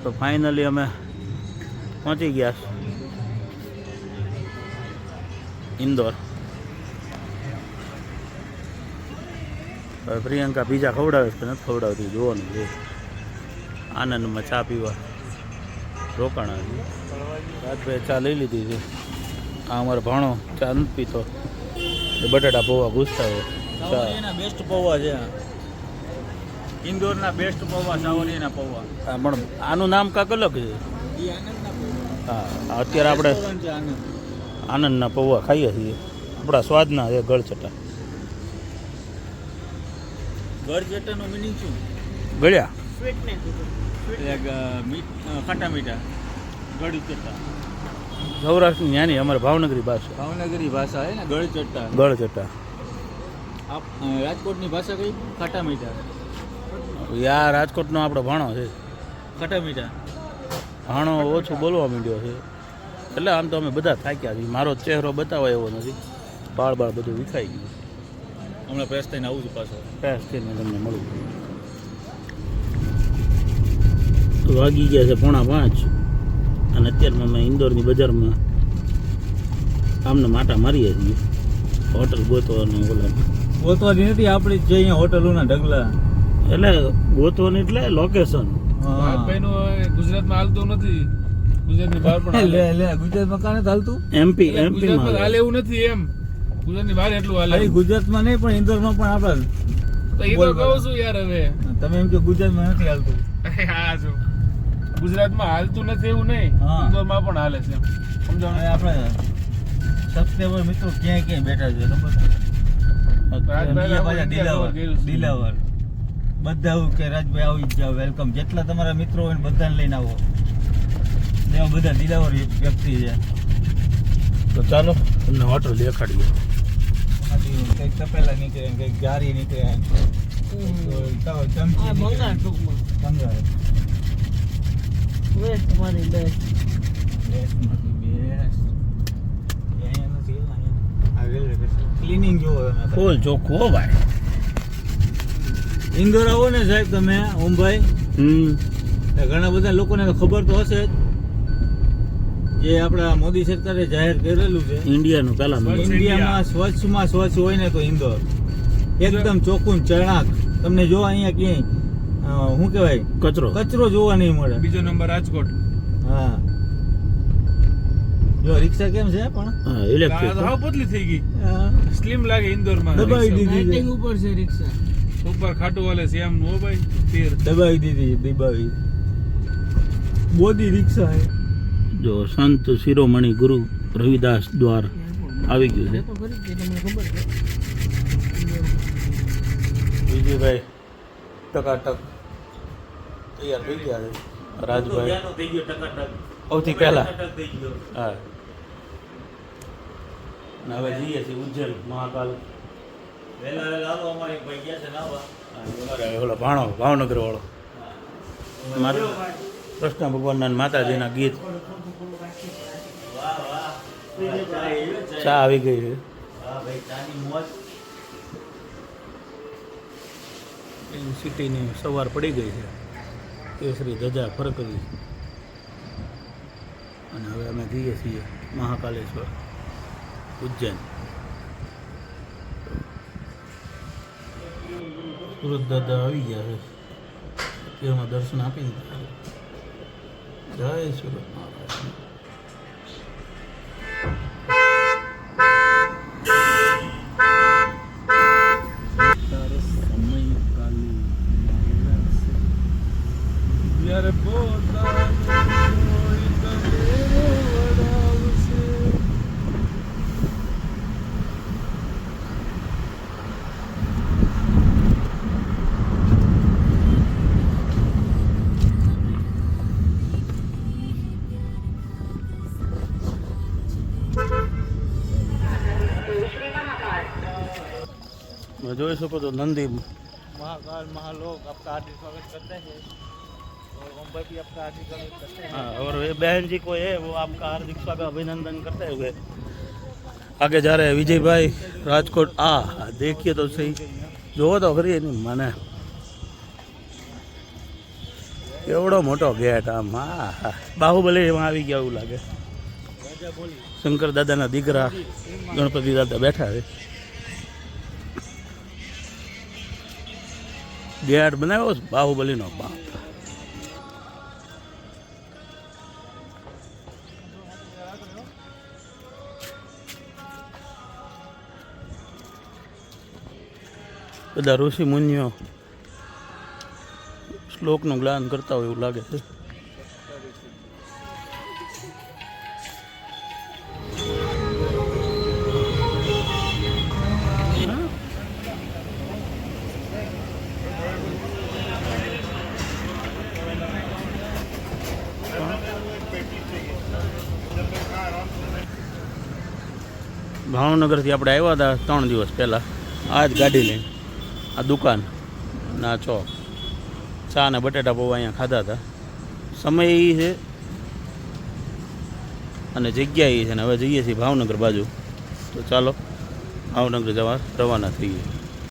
તો ફાઇનલી અમે પહોંચી ગયા ઇન્દોર. હવે પ્રિયંકા પીઝા ખવડાવે કે નથી ખવડાવતી જોવાનું છે. આનંદમાં ચા પીવા રોકાણ આવી. રાજભાઈ ચા લઈ લીધી છે. આ અમારો ભાણો ચા નથી પીતો, બટાટા પૌવા ગુસ્તા હોય. ચા બેસ્ટ પૌવા છે ઇન્દોરના, બેસ્ટ પૌવા સાવરીના પૌવા. હા, પણ આનું નામ કાંક અલગ છે. હા, અત્યારે આપણે આનંદના પૌવા ખાઈએ છીએ. આપણા સ્વાદના છે ગળચટા. ગળચટાનો મિનિંગ શું? ગળ્યા ખાટા મીઠા ગળચટા. સૌરાષ્ટ્રની ન્યાની અમારે ભાવનગરી ભાષા. ભાવનગરી ભાષા હે ને ગળચટા. ગળચટા. રાજકોટની ભાષા કઈ? ખાટા મીઠા. યાર રાજકોટનો આપણો ભાણો છે. ખાટા મીઠા ભાણો ઓછું બોલવા માંડ્યો છે, એટલે આમ તો અમે બધા થાક્યા છીએ. મારો ચહેરો બતાવવા એવો નથી, બાળ બધું વિખાઈ ગયું. હમણાં ફ્રેશ થઈને આવું છું પાછો. ફ્રેશ થઈને તમને મળું. વાગી ગયા છે 4:30 અને અત્યારમાં અમે ઇન્દોરની બજારમાં આમને માટા મારીએ છીએ. હોટલ ગોતવાની ગોતવાની નથી આપણી જે અહીંયા હોટલોના ઢગલા. એટલે ગોતવાની એટલે લોકેશન. ગુજરાતમાં હાલતું નથી, ગુજરાતની બહાર પણ ગુજરાતમાં કાને ચાલતું? એમપી ગુજરાતમાં હાલે એવું નથી. એમ ગુજરાતની બહાર એટલું હાલે. ગુજરાતમાં નહીં પણ ઇન્દોરમાં પણ આપણે તો એ તો કહું છું યાર. હવે તમે એમ કે ગુજરાતમાં નથી હાલતું. હા, જો ગુજરાતમાં હાલતું નથી એવું નહીં, ઇન્દોરમાં પણ હાલે છે. સમજો આપણે સબસ્ક્રાઇબર મિત્રો ક્યાંય ક્યાંય બેઠા છે દિલાવર બધા આવું કે રાજભાઈ આવી જ જાઓ, વેલકમ. જેટલા તમારા મિત્રો હોય ને બધાને લઈને આવો. એવા બધા દિલાવર વ્યક્તિ છે. તો ચાલો તમને હોટલ દેખાડીએ. કંઈક તપેલા નીકળે, કંઈક જારી નીકળે, ક્લિનિંગ જોવો ફૂલ ચોખ્ખું હો ભાઈ. ઇન્દોર આવો ને સાહેબ તમે ઓમભાઈ, ઘણા બધા લોકોને તો ખબર તો હશે જ, જે આપણા મોદી સરકારે જાહેર કરેલું છે ઇન્ડિયાનું પહેલા ઇન્ડિયામાં સ્વચ્છમાં સ્વચ્છ હોય ને તો ઇન્દોર. એકદમ ચોખ્ખું ચણાક. તમને જોવા અહીંયા ક્યાંય શું કહેવાય કચરો જોવા નહીં મળે. બીજો નંબર રાજકોટ. હા, જો રિક્ષા કેમ છે પણ ઇલેક્ટ્રિક હાવ પતલી થઈ ગઈ, સ્લિમ લાગે. ઇન્દોરમાં દબાવી દીધી ઉપર છે રિક્ષા, ઉપર ખાટું વાલે છે એમ. ઓ ભાઈ તીર દબાવી બોડી રિક્ષા હે. જો સંત શિરોમણી ગુરુ રવિદાસ દ્વાર આવી ગયું છે. વિજયભાઈ ટકાટક તૈયાર થઈ ગયા છે. રાજભાઈ સૌથી પહેલા. હા, હવે જઈએ છીએ ઉજ્જૈન મહાકાલ. ઓલો ભાણો ભાવનગર વાળો કૃષ્ણ ભગવાનના માતાજીના ગીત. ચા આવી ગઈ છે. સિટીની સવાર પડી ગઈ છે. કેસરી ધજા ફરકવી. અને હવે અમે જઈએ છીએ મહાકાલેશ્વર ઉજ્જૈન. સુરત દાદા આવી ગયા છે. તેમાં દર્શન આપી દીધા. જય સુરત મહારાજ. જોઈ શકો તો नंदी महाकाल महालोक आपका हार्दिक स्वागत करते हैं और ओम भाई भी आपका हार्दिक स्वागत करते हैं. हाँ, और ये बहन जी को है वो आपका हार्दिक स्वागत अभिनंदन करते हुए आगे जा रहे हैं. विजय भाई राजकोट. देखिए तो सही, जो तो खरी नहीं माने એવડો મોટો ગેટ આમ હા હા બાહુબલી એમાં આવી ગયા એવું લાગે શંકર દાદાના દીકરા ગણપતિ દાદા બેઠા છે ગેટ બનાવ્યો છે બાહુબલીનો બાપ બધા ઋષિ મુનિઓ શ્લોકનું જ્ઞાન કરતા હોય એવું લાગે છે ભાવનગરથી આપણે આવ્યા હતા 3 દિવસ પહેલાં આ જ ગાડી લઈને આ દુકાન ના ચોક ચા ને બટેટા પૌવા અહીંયા ખાધા હતા સમય એ છે અને જગ્યા એ છે ને હવે જઈએ છીએ ભાવનગર બાજુ તો ચાલો ભાવનગર જવા રવાના થઈએ